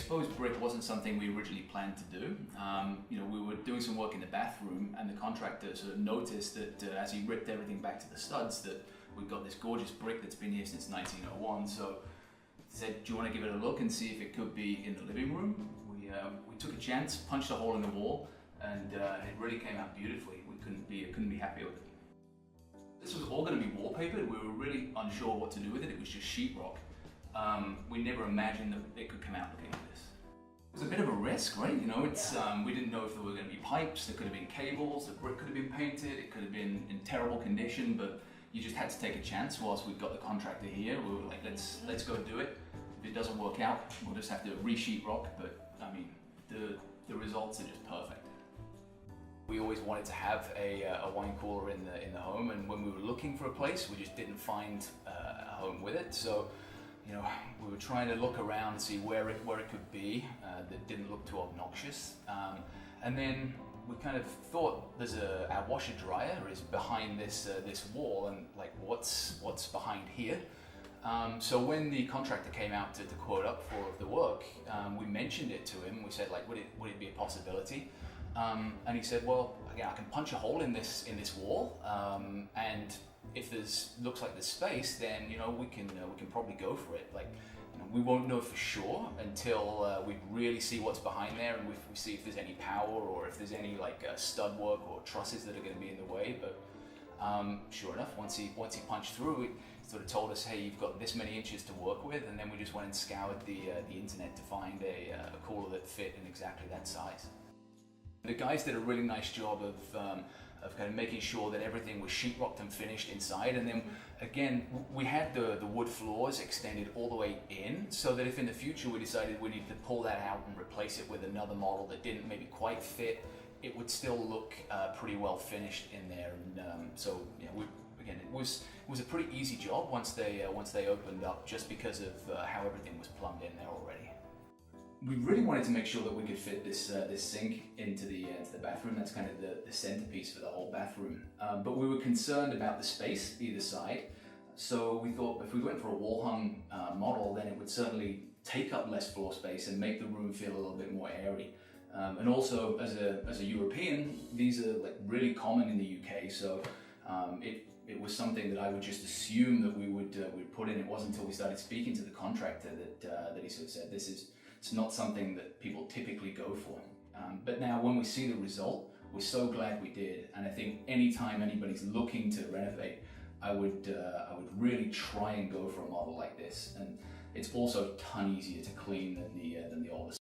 exposed brick wasn't something we originally planned to do. You know, we were doing some work in the bathroom, and the contractor sort of noticed that as he ripped everything back to the studs, that we've got this gorgeous brick that's been here since 1901. So he said, "Do you want to give it a look and see if it could be in the living room?" We took a chance, punched a hole in the wall, and it really came out beautifully. We couldn't be happier with it. This was all going to be wallpapered. We were really unsure what to do with it. It was just sheetrock. We never imagined that it could come out looking like this. It was a bit of a risk, right? You know, we didn't know if there were going to be pipes, there could have been cables, the brick could have been painted, it could have been in terrible condition, but you just had to take a chance whilst we've got the contractor here. We were like, let's go do it. If it doesn't work out, we'll just have to re-sheetrock, but I mean, the results are just perfect. We always wanted to have a wine cooler in the home, and when we were looking for a place, we just didn't find a home with it. So, you know, we were trying to look around and see where it could be that didn't look too obnoxious. And then we kind of thought our washer dryer is behind this wall, and like what's behind here? So when the contractor came out to quote up for the work, we mentioned it to him. We said, like, would it be a possibility? And he said, well, again, I can punch a hole in this wall, and if looks like there's space, then you know we can probably go for it. Like, you know, we won't know for sure until we really see what's behind there, and we see if there's any power or if there's any like stud work or trusses that are going to be in the way. But sure enough, once he punched through, he sort of told us, hey, you've got this many inches to work with, and then we just went and scoured the internet to find a cooler that fit in exactly that size. The guys did a really nice job of kind of making sure that everything was sheetrocked and finished inside, and then again we had the wood floors extended all the way in, so that if in the future we decided we needed to pull that out and replace it with another model that didn't maybe quite fit, it would still look pretty well finished in there. And so yeah, it was a pretty easy job once they opened up, just because of how everything was plumbed in there already. We really wanted to make sure that we could fit this sink into the bathroom. That's kind of the centerpiece for the whole bathroom. But we were concerned about the space either side. So we thought if we went for a wall-hung model, then it would certainly take up less floor space and make the room feel a little bit more airy. And also, as a European, these are like really common in the UK. So it was something that I would just assume that we would put in. It wasn't until we started speaking to the contractor that he sort of said, it's not something that people typically go for. But now when we see the result, we're so glad we did. And I think anytime anybody's looking to renovate, I would really try and go for a model like this. And it's also a ton easier to clean than the older